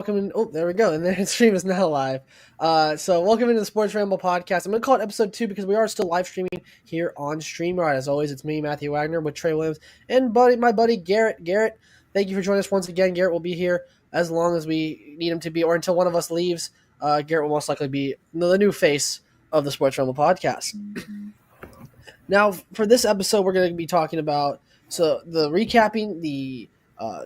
Welcome in. Oh, there we go. And the stream is now live. So welcome into the Sports Ramble podcast. I'm going to call it episode 2 because we are still live streaming here on StreamYard. As always, it's me, Matthew Wagner, with Trey Williams and my buddy Garrett. Garrett, thank you for joining us once again. Garrett will be here as long as we need him to be, or until one of us leaves. Garrett will most likely be the new face of the Sports Ramble podcast. Now, for this episode, we're going to be talking about recapping the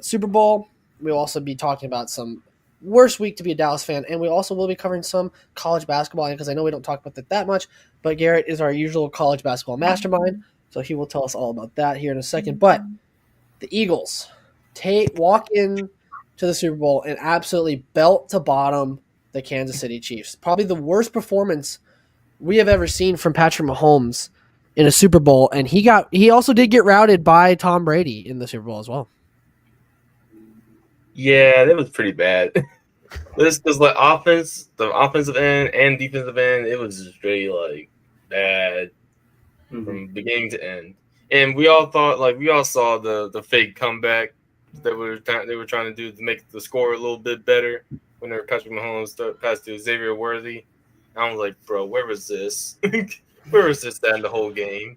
Super Bowl. We'll also be talking about some worst week to be a Dallas fan, and we also will be covering some college basketball because I know we don't talk about that much, but Garrett is our usual college basketball mastermind, so he will tell us all about that here in a second. But the Eagles walk in to the Super Bowl and absolutely belt to bottom the Kansas City Chiefs. Probably the worst performance we have ever seen from Patrick Mahomes in a Super Bowl, and he also did get routed by Tom Brady in the Super Bowl as well. Yeah, that was pretty bad. This was like the offensive end and defensive end, it was just really bad from beginning to end. And we all saw the fake comeback that they were trying to do to make the score a little bit better when they were Patrick Mahomes passed to Xavier Worthy. I was like, bro, where was this? Where was this at in the whole game?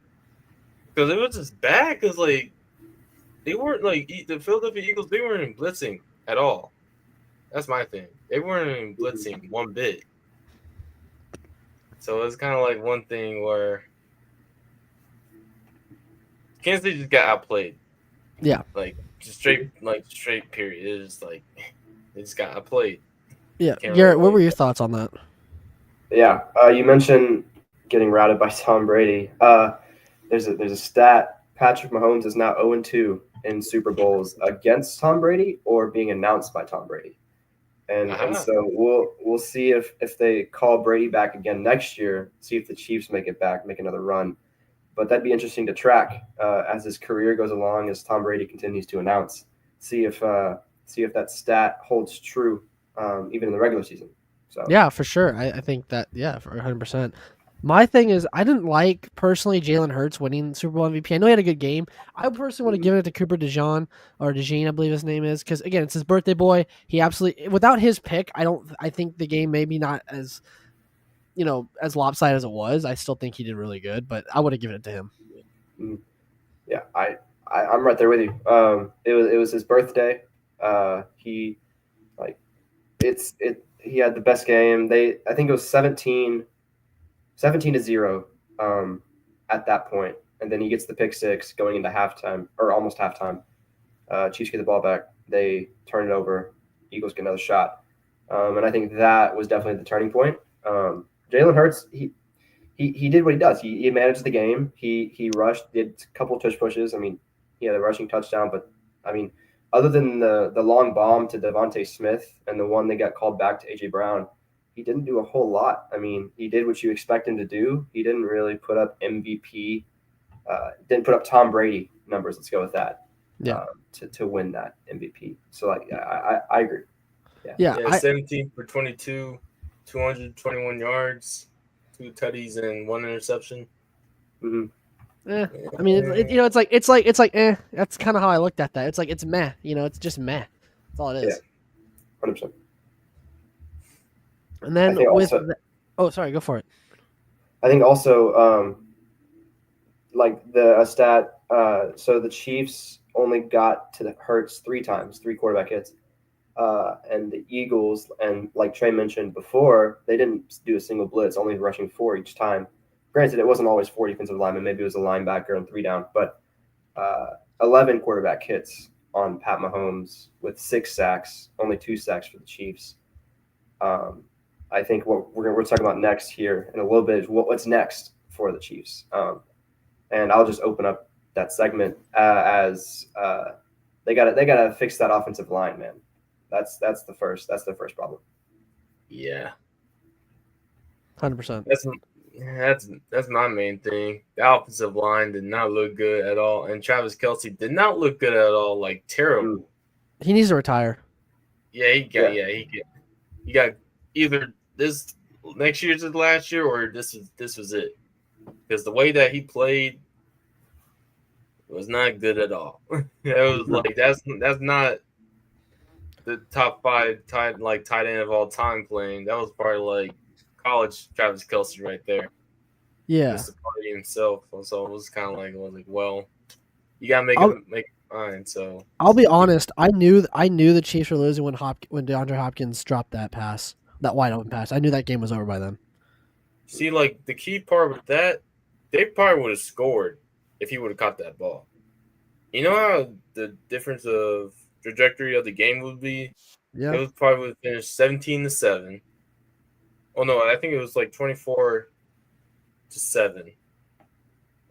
Because it was just bad. Because they weren't the Philadelphia Eagles. They weren't blitzing at all. That's my thing. They weren't blitzing one bit. So it's kind of like one thing where Kansas City just got outplayed. Yeah, straight period. It's just they just got outplayed. Yeah, Garrett, what were your thoughts on that? Yeah, you mentioned getting routed by Tom Brady. There's a stat. Patrick Mahomes is now 0-2 in Super Bowls against Tom Brady or being announced by Tom Brady. And so we'll see if they call Brady back again next year, see if the Chiefs make it back, make another run. But that'd be interesting to track as his career goes along, as Tom Brady continues to announce. See if that stat holds true even in the regular season. So yeah, for sure. I think that for 100%. My thing is, I didn't like personally Jalen Hurts winning Super Bowl MVP. I know he had a good game. I personally would have given it to Cooper DeJean, I believe his name is, because again, it's his birthday boy. He absolutely, without his pick, I think the game maybe not as lopsided as it was. I still think he did really good, but I would have given it to him. Yeah, I'm right there with you. It was his birthday. He had the best game. I think it was 17-0 at that point, and then he gets the pick six going into halftime or almost halftime. Chiefs get the ball back. They turn it over. Eagles get another shot, and I think that was definitely the turning point. Jalen Hurts, he did what he does. He managed the game. He rushed, did a couple of tush pushes. I mean, he had a rushing touchdown, but I mean, other than the long bomb to Devontae Smith and the one that got called back to A.J. Brown, he didn't do a whole lot. I mean, he did what you expect him to do. He didn't really put up MVP, didn't put up Tom Brady numbers. Let's go with that. Yeah. To win that MVP. So I agree. Yeah. 17 for 22, 221 yards, 2 tutties and 1 interception. Mm-hmm. I mean, it's like that's kind of how I looked at that. It's meh. it's just meh. That's all it is. Yeah, 100%. And then sorry, go for it. I think also, a stat. So the Chiefs only got to the Hurts 3 times, 3 quarterback hits, and the Eagles, and like Trey mentioned before, they didn't do a single blitz, only rushing 4 each time. Granted, it wasn't always 4 defensive linemen. Maybe it was a linebacker and 3 down, but 11 quarterback hits on Pat Mahomes with 6 sacks, only 2 sacks for the Chiefs. I think what we're talking about next here in a little bit is what's next for the Chiefs. And I'll just open up that segment as they gotta fix that offensive line, man. That's the first problem. Yeah, 100%. That's my main thing. The offensive line did not look good at all, and Travis Kelce did not look good at all. Terrible. He needs to retire. Yeah, he got either this next year's the last year or this was it, because the way that he played was not good at all. It was that's not the top 5 tight end of all time playing. That was probably like college Travis Kelce right there. Yeah. Mr. Party himself. So it was kind of like, well, you gotta make it fine. So I'll be honest. I knew the Chiefs were losing when DeAndre Hopkins dropped that wide open pass. I knew that game was over by then. See, like the key part with that, they probably would have scored if he would have caught that ball. You know how the difference of trajectory of the game would be? Yeah. It was probably would have finished 17-7. Oh no, I think it was like 24-7.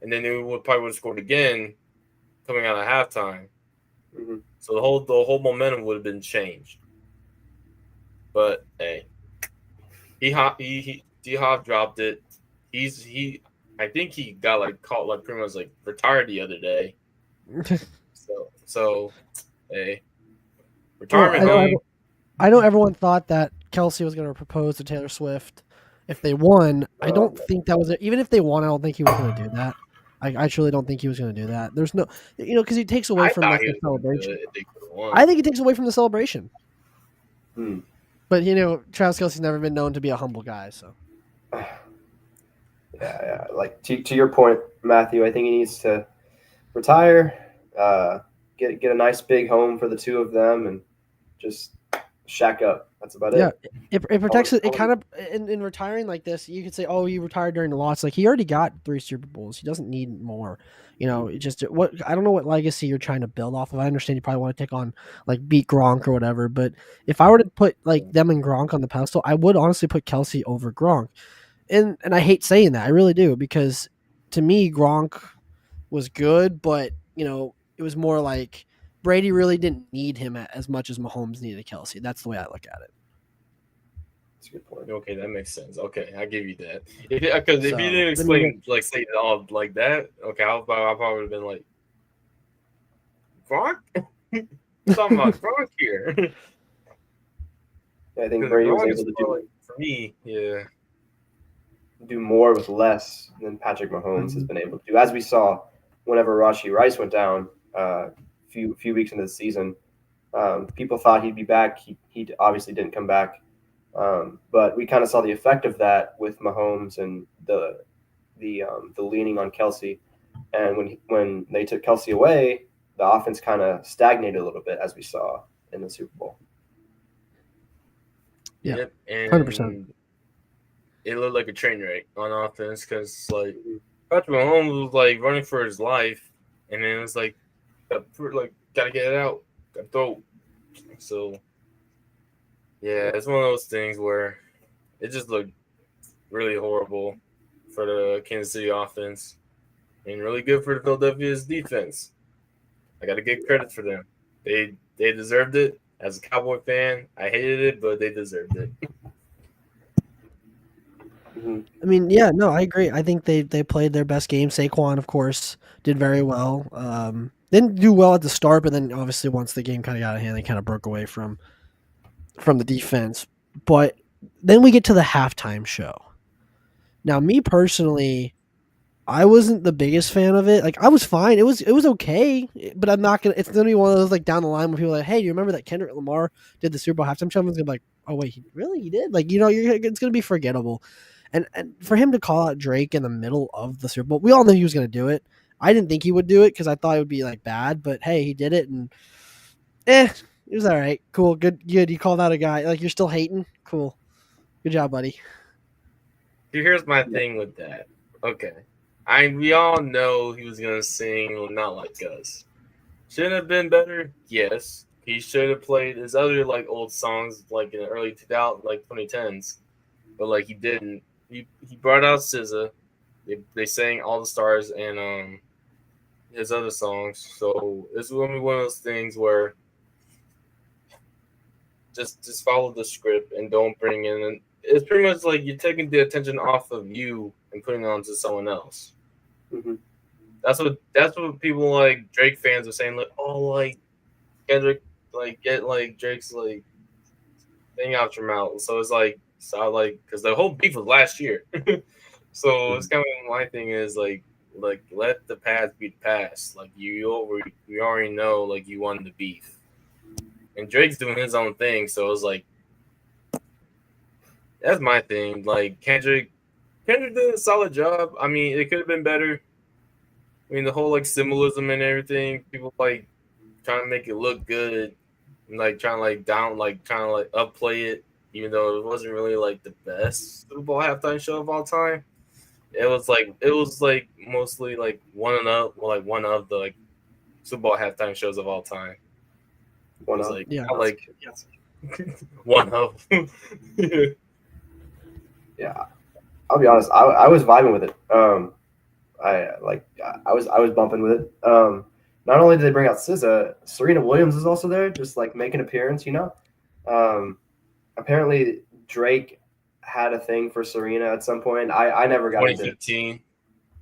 And then it would probably would have scored again coming out of halftime. Mm-hmm. So the whole momentum would have been changed. But hey, D-Hop dropped it. I think he got like caught like pretty much like retired the other day. so hey, retirement home. I know everyone thought that Kelce was going to propose to Taylor Swift if they won. I don't think that was it. Even if they won, I don't think he was going to do that. I truly don't think he was going to do that. There's no, because he takes away from like, the celebration. I think he takes away from the celebration. But Travis Kelce's never been known to be a humble guy, so. Yeah. Like to your point, Matthew, I think he needs to retire, get a nice big home for the two of them, and just shack up. That's about it. Yeah, it protects it. It kind of in retiring like this, you could say, "Oh, he retired during the loss." Like he already got 3 Super Bowls. He doesn't need more. I don't know what legacy you're trying to build off of. I understand you probably want to take on like beat Gronk or whatever, but if I were to put like them and Gronk on the pedestal, I would honestly put Kelce over Gronk. And I hate saying that, I really do, because to me Gronk was good, but it was more like Brady really didn't need him as much as Mahomes needed Kelce. That's the way I look at it. That's a good point. Okay, that makes sense. Okay, I give you that. Because if you didn't explain say it all like that, okay, I probably would have been like, Gronk? I'm talking about Gronk here. Yeah, I think Brady was able to do for me, yeah. Do more with less than Patrick Mahomes has been able to do. As we saw whenever Rashee Rice went down a few weeks into the season, people thought he'd be back. He obviously didn't come back. But we kind of saw the effect of that with Mahomes and the leaning on Kelce. And when they took Kelce away, the offense kind of stagnated a little bit, as we saw in the Super Bowl. Yeah, yep, and 100%. It looked like a train wreck on offense because like Patrick Mahomes was like running for his life, and then it was like gotta get it out, gotta throw. So yeah, it's one of those things where it just looked really horrible for the Kansas City offense and really good for the Philadelphia's defense. I got to give credit for them. They deserved it. As a Cowboy fan, I hated it, but they deserved it. I mean, yeah, no, I agree. I think they played their best game. Saquon, of course, did very well. Didn't do well at the start, but then obviously once the game kind of got out of hand, they kind of broke away from the defense. But then we get to the halftime show. Now, me personally, I wasn't the biggest fan of it. Like, I was fine. It was okay, but I'm not gonna. It's gonna be one of those like down the line where people are like, "Hey, do you remember that Kendrick Lamar did the Super Bowl halftime show?" Everyone's gonna be like, "Oh wait, he did?" Like, it's gonna be forgettable. And for him to call out Drake in the middle of the Super Bowl, we all knew he was gonna do it. I didn't think he would do it because I thought it would be like bad, but hey, he did it, and it was all right, cool, good. You called out a guy like you're still hating, cool, good job, buddy. Here's my thing with that. Okay. We all know he was gonna sing "Not Like Us." Should have been better, yes. He should have played his other like old songs like in the early 2000s, like 2010s, but like he didn't. He brought out SZA. They sang "All the Stars" and his other songs. So it's gonna be one of those things where just follow the script and don't bring in. It's pretty much like you're taking the attention off of you and putting it onto someone else. Mm-hmm. That's what people like Drake fans are saying. Like, oh, like Kendrick, like get like Drake's like thing out your mouth. So it's like, because the whole beef was last year. So it's kind of my thing is like let the past be the past. Like we already know like you won the beef. and Drake's doing his own thing. So it was like, that's my thing. Like Kendrick did a solid job. I mean, it could have been better. I mean, the whole like symbolism and everything. People like trying to make it look good, and like trying to like upplay it, even though it wasn't really like the best Super Bowl halftime show of all time. It was like mostly like one of the like Super Bowl halftime shows of all time. It was like Yeah. not like one of. Yeah, I'll be honest. I was vibing with it. I was bumping with it. Not only did they bring out SZA, Serena Williams is also there, just like make an appearance. Apparently Drake had a thing for Serena at some point. I never got into. 2015.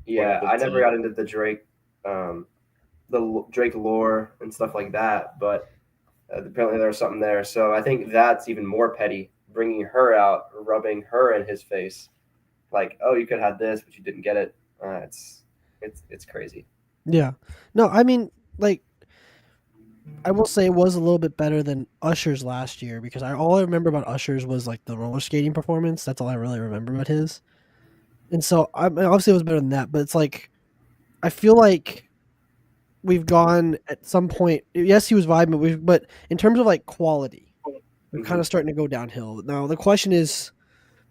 Yeah, I never got into the Drake, the Drake lore and stuff like that. But apparently there was something there. So I think that's even more petty, bringing her out, rubbing her in his face, like, oh, you could have this, but you didn't get it. It's crazy. Yeah. No, I mean, like, I will say it was a little bit better than Usher's last year because all I remember about Usher's was like the roller skating performance. That's all I really remember about his. And so I mean, obviously it was better than that, but it's like I feel like we've gone at some point. Yes, he was vibing, but in terms of like quality, we're kind of starting to go downhill. Now the question is,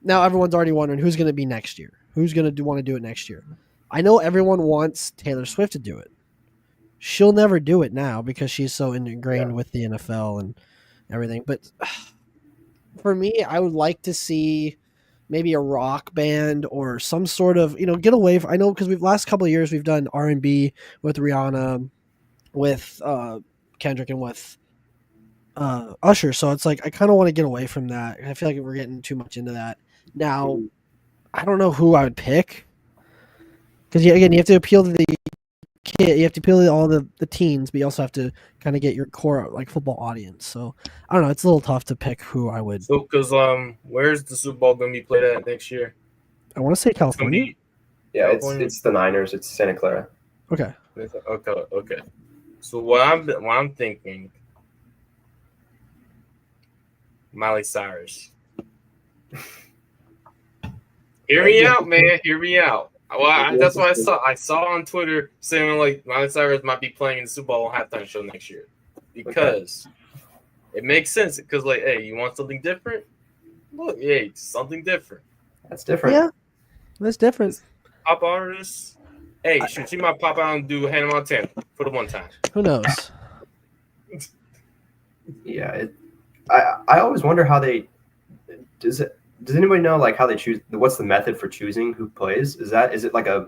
now everyone's already wondering who's going to be next year. Who's going to want to do it next year? I know everyone wants Taylor Swift to do it. She'll never do it now because she's so ingrained with the NFL and everything. But for me, I would like to see maybe a rock band or some sort of, get away from, I know because last couple of years we've done R&B with Rihanna, with Kendrick, and with Usher. So it's like I kind of want to get away from that. I feel like we're getting too much into that. Now, I don't know who I would pick because again, you have to appeal to the kid, you have to appeal to all the teens, but you also have to kind of get your core like football audience. So I don't know, it's a little tough to pick who I would. So, because where's the Super Bowl gonna be played at next year? I want to say California. It's the Niners. It's Santa Clara. Okay. Okay. So what I'm thinking, Miley Cyrus. Hear me out, man. Hear me out. Well, that's what I saw. I saw on Twitter saying like Miley Cyrus might be playing in the Super Bowl halftime show next year because it makes sense. Because like, hey, you want something different? Look, hey, something different. That's different. Yeah, that's different. Pop artists. Hey, should she might pop out and do Hannah Montana for the one time? Who knows? Yeah, I always wonder how they does anybody know like how they choose? What's the method for choosing who plays? Is it like a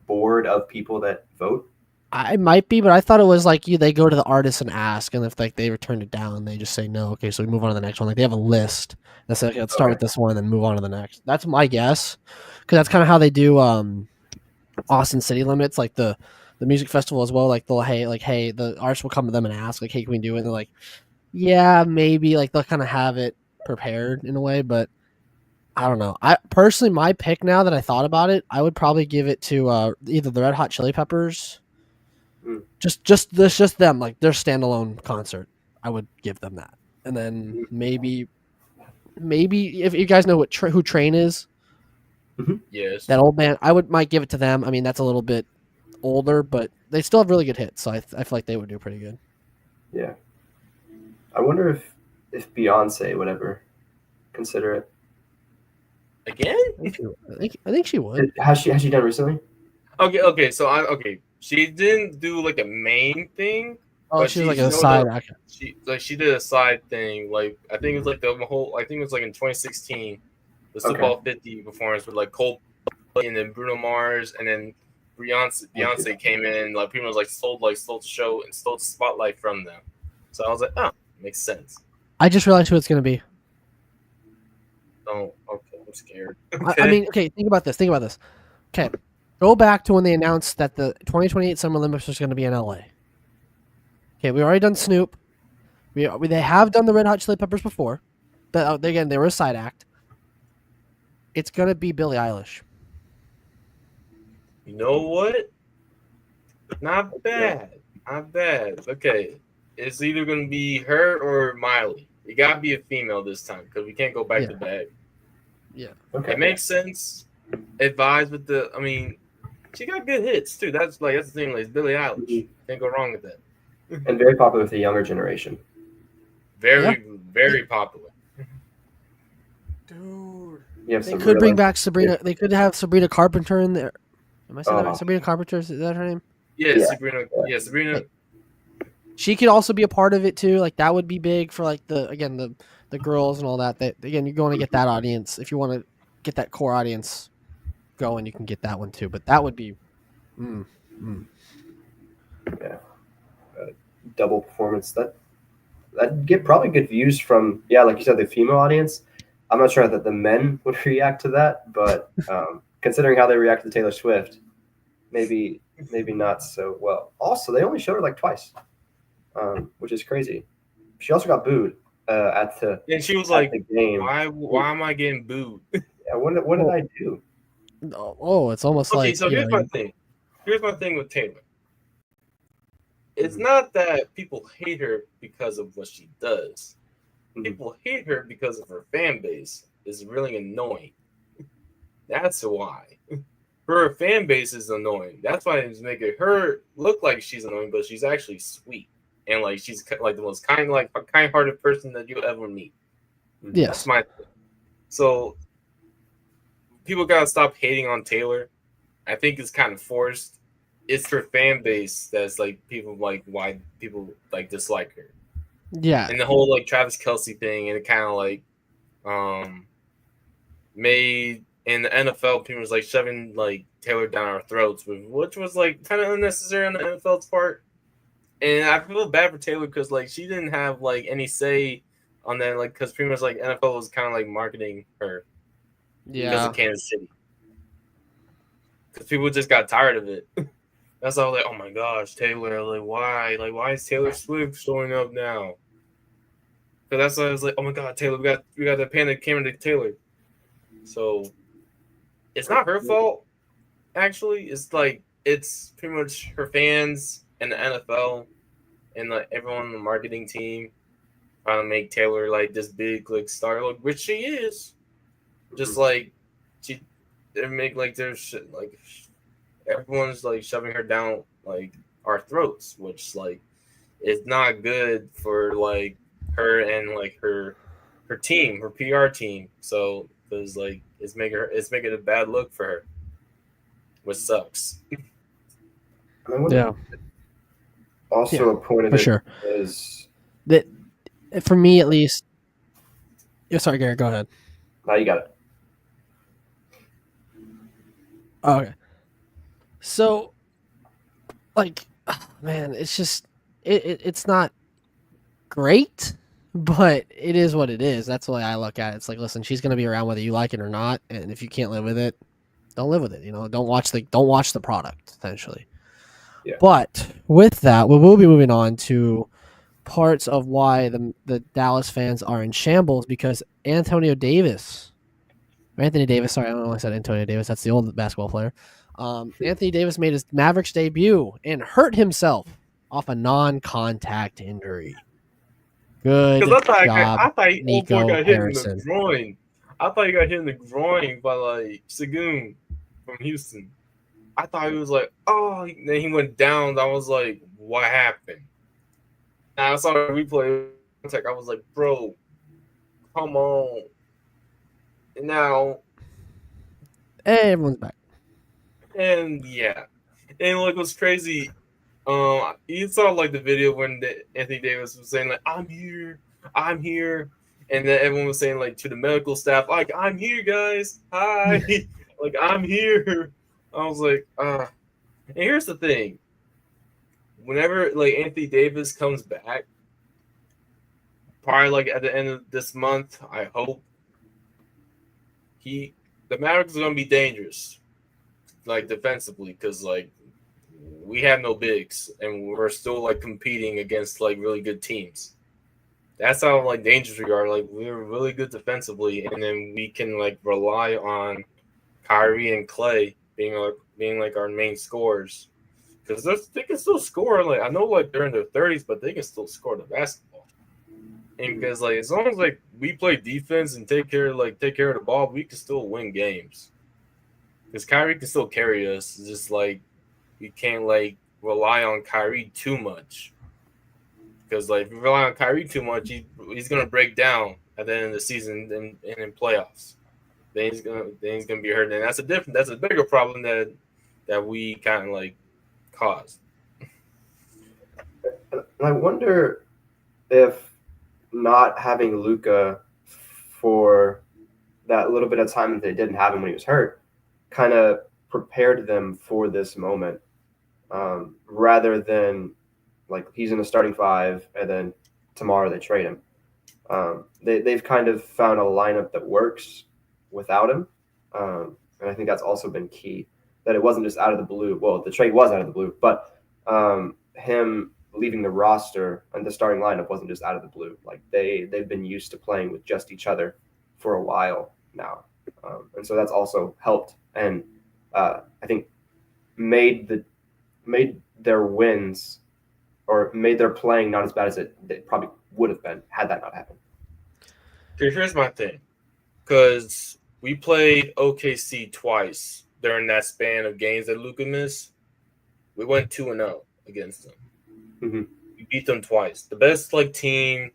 board of people that vote? I might be, but I thought it was like they go to the artist and ask, and if like they return it down, they just say no. Okay, so we move on to the next one. Like they have a list. That's like let's start with this one, and then move on to the next. That's my guess, because that's kind of how they do Austin City Limits, like the music festival as well. Like hey, the artists will come to them and ask, like, hey, can we do it? And they're like, yeah, maybe. Like they'll kind of have it prepared in a way, but I don't know. I personally, my pick now that I thought about it, I would probably give it to either the Red Hot Chili Peppers. Just them, like their standalone concert. I would give them that, and then maybe if you guys know who Train is, yes, that old band, might give it to them. I mean, that's a little bit older, but they still have really good hits, so I feel like they would do pretty good. Yeah, I wonder if Beyonce would ever consider it again. I think she would. Has she done recently? Okay. So she didn't do like a main thing. Oh, but she was like a side. She did a side thing. Like I think it was like the whole. I think it was like in 2016, the Super Bowl 50 performance with like Coldplay and then Bruno Mars and then Beyonce came in. Like people was like stole the show and stole the spotlight from them. So I was like, oh, makes sense. I just realized who it's gonna be. Oh, okay. I'm scared. Okay. I mean, okay. Think about this. Okay, go back to when they announced that the 2028 Summer Olympics was going to be in LA. Okay, we already done Snoop. They have done the Red Hot Chili Peppers before, but again, they were a side act. It's going to be Billie Eilish. You know what? Not bad. Okay. it's either going to be her or Miley. It got to be a female this time because we can't go back Yeah. to back. Yeah. Okay. It makes sense. Advise with the. I mean, she got good hits too. That's the thing. Like, it's Billie Eilish. Can't go wrong with that. And very popular with the younger generation. Very popular. Dude. You have They some could bring real- back Sabrina. They could have Sabrina Carpenter in there. Am I saying that Oh. right? Sabrina Carpenter, is that her name? Yeah, Yeah. Sabrina. Yeah, Sabrina. She could also be a part of it too. Like that would be big for like the girls and all that. That again, you're going to get that audience. If you want to get that core audience going, you can get that one too. But that would be double performance. That'd get probably good views from like you said, the female audience. I'm not sure that the men would react to that, but considering how they react to Taylor Swift, maybe not so well. Also, they only showed her like twice, which is crazy. She also got booed at the And she was at like, the game. "Why am I getting booed?" Yeah, what did I do? oh, it's almost Okay, like so here's my thing. Here's my thing with Taylor. It's not that people hate her because of what she does. People hate her because of her fan base is really annoying. That's why. Her fan base is annoying. That's why it's making her look like she's annoying, but she's actually sweet. And like she's like the most kind-hearted person that you'll ever meet. yes, That's my thing. So people gotta stop hating on Taylor. I think it's kind of forced. It's her fan base that's like people like why people like dislike her. yeah, And the whole like Travis Kelce thing, and it kind of like made in the NFL people was like shoving like Taylor down our throats, which was like kind of unnecessary on the NFL's part. And I feel bad for Taylor because like she didn't have like any say on that, like because pretty much like NFL was kind of like marketing her because of Kansas City. Because people just got tired of it. That's all like, oh my gosh, Taylor, like why is Taylor Swift showing up now? Because that's why I was like, oh my god, Taylor, we got to pan the camera to Taylor. So it's not her fault, actually. It's like it's pretty much her fans and the NFL and like everyone on the marketing team trying to make Taylor like this big like star, like, which she is. Just like they make like there's like everyone's like shoving her down like our throats, which like is not good for like her and like her team, her PR team. So because like it's making a bad look for her, which sucks. yeah, Also, a point of for it sure. is That for me at least. Yeah, sorry, Garrett. Go ahead. now you got it. Oh, okay. So, like, man, it's just it's not great, but it is what it is. That's the way I look at it. It's like, listen, she's gonna be around whether you like it or not, and if you can't live with it, don't live with it. You know, don't watch the product essentially. Yeah. But with that, we will be moving on to parts of why the Dallas fans are in shambles because Anthony Davis, sorry, I don't know why I said Antonio Davis. That's the old basketball player. Anthony Davis made his Mavericks debut and hurt himself off a non-contact injury. Good Because job, I thought Nico got hit in Harrison. the groin. I thought he got hit in the groin by like Sagoon from Houston. I thought he was like, oh, then he went down. I was like, what happened? And I saw the replay. I was like, bro, come on. And now, Hey, everyone's back. and yeah, and like what's crazy, you saw like the video when Anthony Davis was saying like, I'm here, and then everyone was saying like to the medical staff like, I'm here, guys, hi, like I'm here. I was like, and here's the thing. Whenever like Anthony Davis comes back, probably like at the end of this month, I hope the Mavericks are gonna be dangerous, like defensively, because like we have no bigs and we're still like competing against like really good teams. That's how like dangerous we are. Like we're really good defensively, and then we can like rely on Kyrie and Clay being like our main scorers. because they can still score. Like I know, like they're in their 30s, but they can still score the basketball. And because like as long as like we play defense and take care of the ball, we can still win games. Because Kyrie can still carry us. It's just like we can't like rely on Kyrie too much. Because like if you rely on Kyrie too much, he's gonna break down at the end of the season and in playoffs. Then he's gonna be hurt, and that's a bigger problem that we kind of like caused. And I wonder if not having Luka for that little bit of time that they didn't have him when he was hurt kind of prepared them for this moment, rather than like he's in the starting five and then tomorrow they trade him. They've kind of found a lineup that works without him, and I think that's also been key. That it wasn't just out of the blue. Well, the trade was out of the blue, but him leaving the roster and the starting lineup wasn't just out of the blue. Like they've been used to playing with just each other for a while now, and so that's also helped and I think made their wins or made their playing not as bad as it probably would have been had that not happened. Okay, here's my thing, because we played OKC twice during that span of games that Luka missed. We went 2-0 against them. Mm-hmm. We beat them twice. The best like team,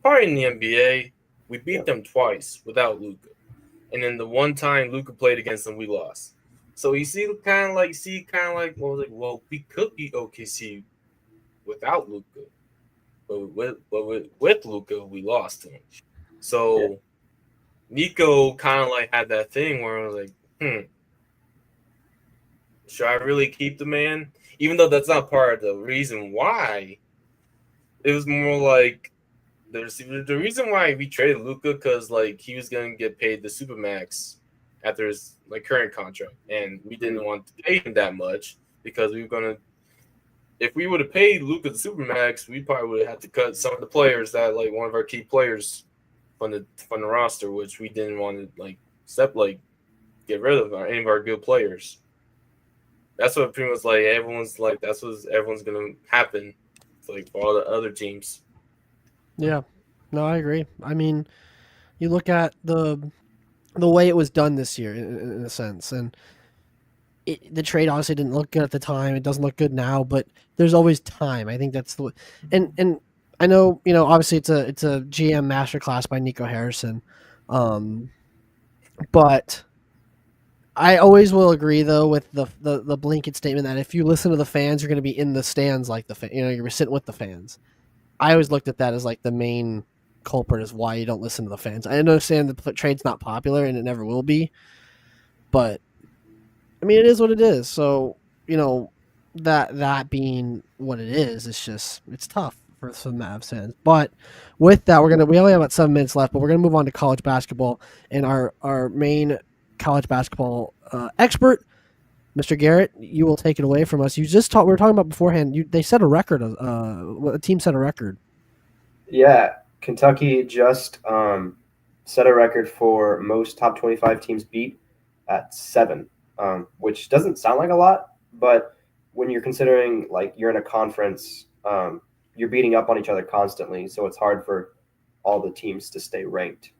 probably in the NBA. We beat them twice without Luka, and then the one time Luka played against them, we lost. So you see, well, we could beat OKC without Luka, but with Luka, we lost him. So Nico kind of like had that thing where I was like, should I really keep the man? Even though that's not part of the reason why. It was more like the reason why we traded Luka because like he was gonna get paid the supermax after his like current contract, and we didn't want to pay him that much because we were gonna. If we would have paid Luka the supermax, we probably would have had to cut some of the players that like one of our key players from the roster, which we didn't want to get rid of any of our good players. That's what pretty much like everyone's like. That's what everyone's gonna happen. It's like for all the other teams. Yeah, no, I agree. I mean, you look at the way it was done this year, in a sense, and the trade obviously didn't look good at the time. It doesn't look good now, but there's always time. I think that's the and I know obviously it's a GM masterclass by Nico Harrison, but I always will agree though with the blanket statement that if you listen to the fans, you're going to be in the stands like you're sitting with the fans. I always looked at that as like the main culprit is why you don't listen to the fans. I understand the trade's not popular and it never will be, but I mean it is what it is. So that being what it is, it's tough for some Mavs fans. But with that, we only have about 7 minutes left, but we're gonna move on to college basketball and our main college basketball expert, Mr. Garrett. You will take it away from us. We were talking about beforehand. They set a record. A team set a record. Yeah, Kentucky just set a record for most top 25 teams beat at 7, which doesn't sound like a lot, but when you're considering like you're in a conference, you're beating up on each other constantly, so it's hard for all the teams to stay ranked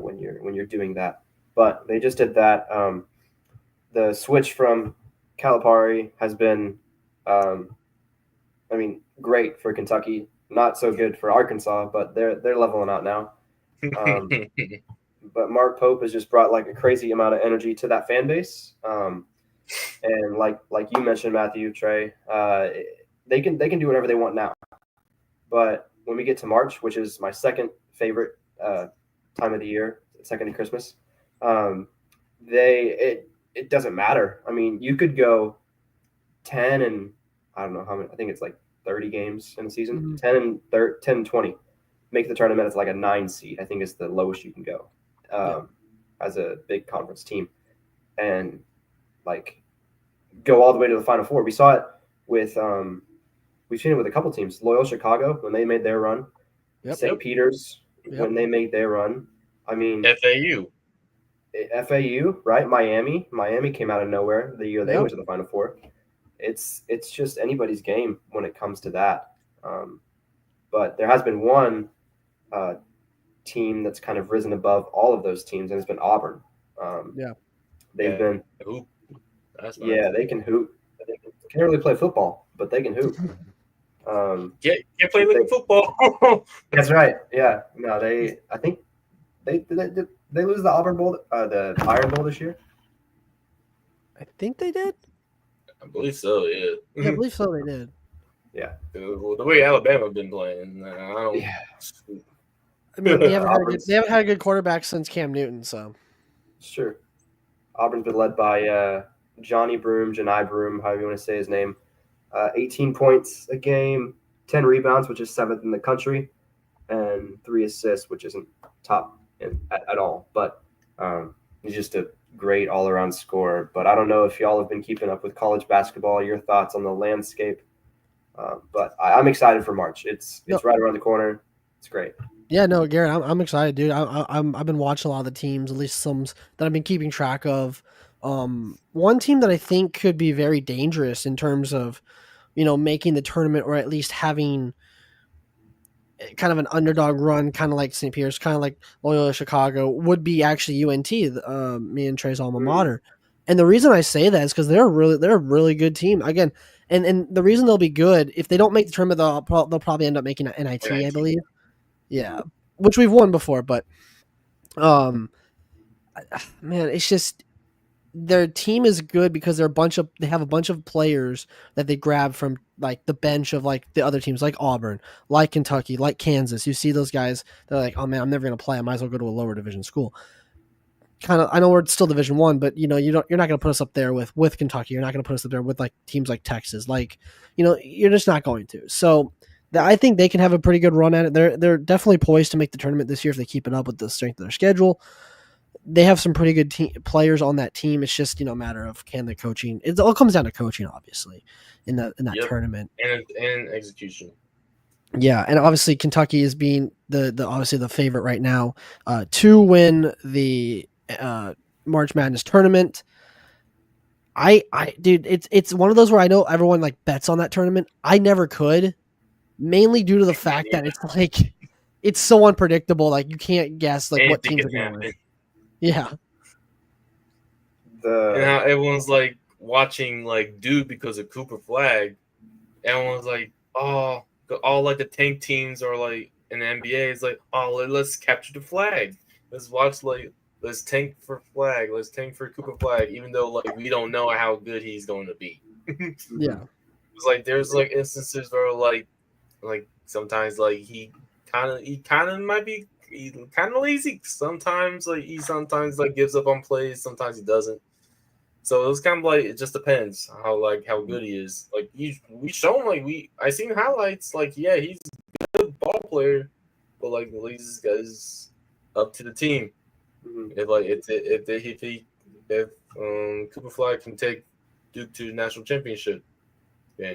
when you're doing that. But they just did that. The switch from Calipari has been, great for Kentucky. Not so good for Arkansas, but they're leveling out now. But Mark Pope has just brought like a crazy amount of energy to that fan base. And like you mentioned, Matthew, Trey, they can do whatever they want now. But when we get to March, which is my second favorite time of the year, second to Christmas, it doesn't matter. I mean, you could go 10 and I don't know how many. I think it's like 30 games in a season. 10 and 20. Make the tournament as like a 9 seed. I think is the lowest you can go as a big conference team, and like go all the way to the Final Four. We saw it with we've seen it with a couple teams. Loyola Chicago when they made their run. St. Peter's when they made their run. I mean FAU, right? Miami came out of nowhere the year they went to the Final Four. it's just anybody's game when it comes to that. But there has been one team that's kind of risen above all of those teams, and it's been Auburn. They've been hoop. That's nice. They can hoop. They can't really play football, but they can hoop. Can't play like football. That's right. Yeah. No, I think they lose the Auburn Bowl, the Iron Bowl this year. I think they did. I believe so. Yeah. Yeah, I believe so. They did. Yeah. The way Alabama been playing, I don't. Yeah. I mean, they haven't had a good quarterback since Cam Newton, so. It's true. Auburn's been led by Johnny Broom, Janai Broom, however you want to say his name. 18 points a game, 10 rebounds, which is 7th in the country, and 3 assists, which isn't top at all. But he's just a great all-around scorer. But I don't know if y'all have been keeping up with college basketball. Your thoughts on the landscape? But I'm excited for March. It's right around the corner. It's great. Yeah, no, Garrett, I'm excited, dude. I've been watching a lot of the teams, at least some that I've been keeping track of. One team that I think could be very dangerous in terms of, making the tournament or at least having kind of an underdog run, kind of like St. Peter's, kind of like Loyola Chicago, would be actually UNT, me and Trey's alma mater. And the reason I say that is because they're a really good team. Again, and the reason they'll be good, if they don't make the tournament, they'll probably end up making an NIT, I believe. Yeah, which we've won before, but man, it's just their team is good because they have a bunch of players that they grab from like the bench of like the other teams, like Auburn, like Kentucky, like Kansas. You see those guys, they're like, oh man, I'm never gonna play. I might as well go to a lower division school. Kind of, I know we're still Division I, but you're not gonna put us up there with Kentucky. You're not gonna put us up there with like teams like Texas. Like, you're just not going to. So. I think they can have a pretty good run at it. They're definitely poised to make the tournament this year if they keep it up with the strength of their schedule. They have some pretty good players on that team. It's just a matter of can the coaching. It all comes down to coaching, obviously, in that tournament and execution. Yeah, and obviously Kentucky is being the obviously the favorite right now to win the March Madness tournament. Dude, it's one of those where I know everyone like bets on that tournament. I never could. Mainly due to the fact that it's like it's so unpredictable. Like you can't guess like what teams are going to win. Yeah. And how everyone's like watching like Duke because of Cooper Flag. Everyone's like, oh, all like the tank teams are like in the NBA. It's like, oh, let's capture the flag. Let's watch let's tank for Flag. Let's tank for Cooper Flag, even though like we don't know how good he's going to be. Yeah. It's like there's like instances where like sometimes like he kind of might be kind of lazy. Sometimes he gives up on plays. Sometimes he doesn't. So it's kind of like it just depends how good he is. Like we show him I seen highlights. Like yeah, he's a good ball player, but like this guy's up to the team. Mm-hmm. If Cooper Flag can take Duke to the national championship, yeah.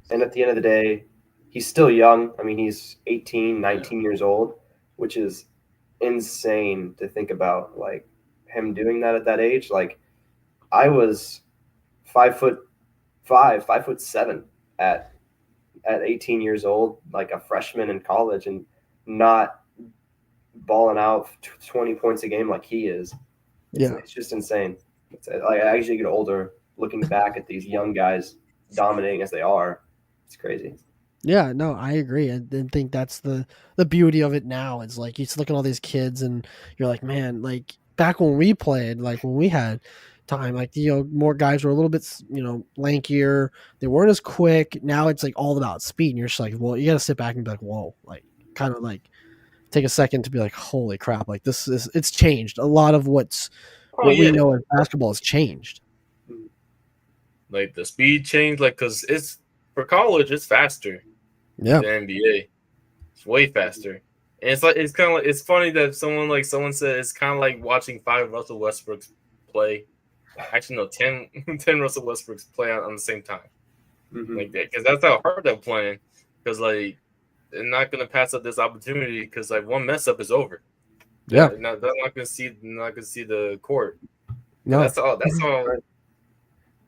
And at the end of the day. He's still young. I mean, he's 18, 19 years old, which is insane to think about, like, him doing that at that age. Like, I was 5'5", 5'7" at 18 years old, like a freshman in college, and not balling out 20 points a game like he is. It's just insane. As you get older, looking back at these young guys dominating as they are, it's crazy. Yeah, no, I agree. I think that's the beauty of it now. It's like you just look at all these kids and you're like, man, like back when we played, like when we had time, like more guys were a little bit lankier. They weren't as quick. Now it's like all about speed, and you're just like, well, you got to sit back and be like, whoa, like kind of like take a second to be like, holy crap, like it's changed. A lot of what we know as basketball has changed. Like the speed change, like because it's for college, it's faster. Yeah, the NBA, it's way faster, and it's kind of like it's funny that someone said it's kind of like watching 5 Russell Westbrooks play. Actually, no, 10 Russell Westbrooks play on the same time, like that, because that's how hard they're playing. Because like they're not gonna pass up this opportunity because like one mess up is over. Yeah, they're not gonna see the court. No, that's all.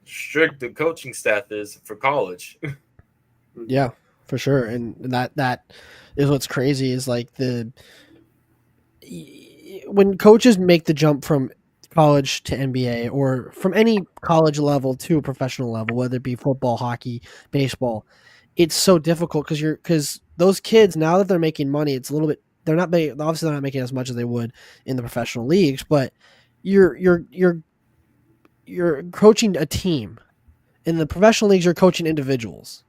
strict the coaching staff is for college. Yeah, for sure. And that is what's crazy is like when coaches make the jump from college to NBA or from any college level to a professional level, whether it be football, hockey, baseball, it's so difficult because those kids, now that they're making money, it's a little bit, obviously they're not making as much as they would in the professional leagues, but you're coaching a team. In the professional leagues, you're coaching individuals.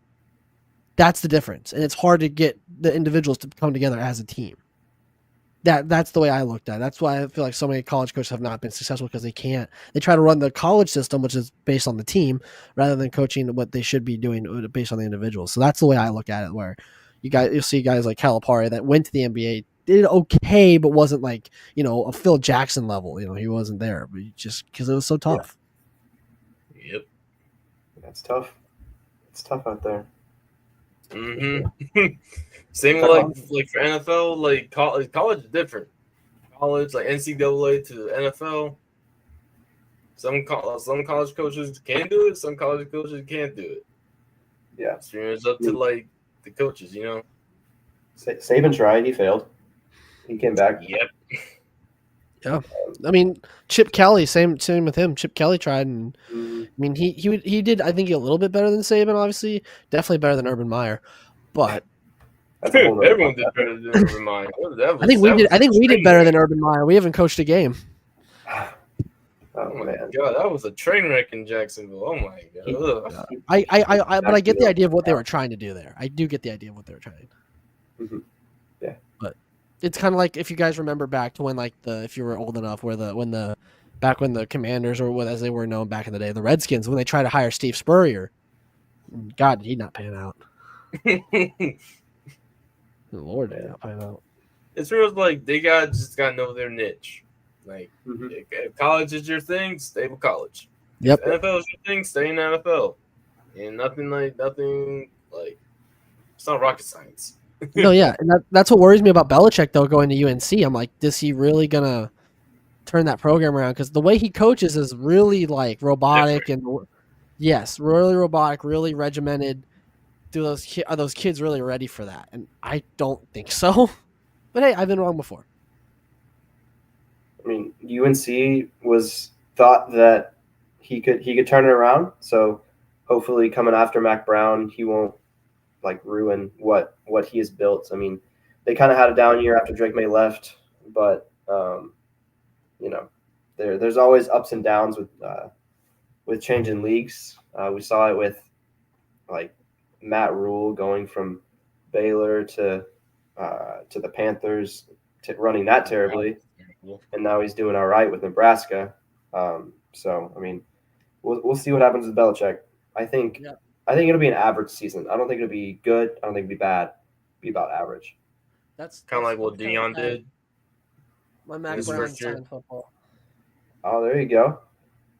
That's the difference, and it's hard to get the individuals to come together as a team. That's the way I looked at it. That's why I feel like so many college coaches have not been successful, because they can't. They try to run the college system, which is based on the team, rather than coaching what they should be doing based on the individuals. So that's the way I look at it. Where you'll see guys like Calipari that went to the NBA, did okay, but wasn't like a Phil Jackson level. He wasn't there, but just because it was so tough. Yep, that's tough. It's tough out there. Mm-hmm. Same like for NFL, like college is different. College, like NCAA to the NFL. Some college coaches can do it. Some college coaches can't do it. Yeah, so it's up to like the coaches, Saban tried. He failed. He came back. Yep. Yeah, I mean Chip Kelly, same with him. Chip Kelly tried, and I mean he did. I think a little bit better than Saban. Obviously, definitely better than Urban Meyer. But everyone did better than Urban Meyer. I think we did better than Urban Meyer. We haven't coached a game. Oh my god, that was a train wreck in Jacksonville. Oh my god. But I get the idea of what they were trying to do there. I do get the idea of what they were trying. Mm-hmm. Yeah, but it's kind of like, if you guys remember back to when, like, if you were old enough, when the Commanders, or as they were known back in the day, the Redskins, when they tried to hire Steve Spurrier, God, did he not pan out? Lord, did he not pan out? It's real, like they just got to know their niche. Like, if college is your thing, stay with college. Yep. If NFL is your thing, stay in the NFL. And nothing like it's not rocket science. No, yeah, and that's what worries me about Belichick, though, going to UNC. I'm like, is he really gonna turn that program around? Because the way he coaches is really like robotic. Different. And yes, really robotic, really regimented. Are those kids really ready for that? And I don't think so. But hey, I've been wrong before. I mean, UNC was thought that he could turn it around. So hopefully, coming after Mac Brown, he won't like ruin what he has built. I mean, they kind of had a down year after Drake May left, but there's always ups and downs with changing leagues. We saw it with like Matt Rule going from Baylor to the Panthers, running that terribly, and now he's doing all right with Nebraska. So I mean, we'll see what happens with Belichick. I think it'll be an average season. I don't think it'll be good. I don't think it'll be bad. It'll be about average. That's kind of like what Deion did. My Mac Brown signed football. Oh, there you go.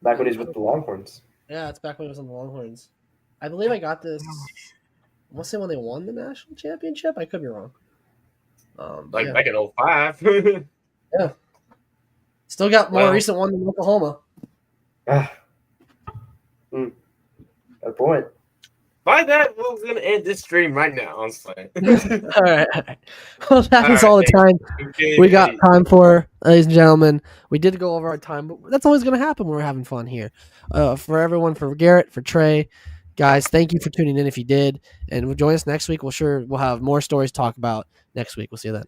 Back when he was with the Longhorns. Yeah, it's back when he was on the Longhorns. I believe I got this. I want to say when they won the national championship. I could be wrong. Back in 2005. Yeah. Still got more recent one than Oklahoma. Got a point. By that, we're going to end this stream right now. I'm saying. All right. Well, that is all the time we got time for, ladies and gentlemen. We did go over our time, but that's always going to happen when we're having fun here. For everyone, for Garrett, for Trey, guys, thank you for tuning in if you did. And join us next week. We'll have more stories to talk about next week. We'll see you then.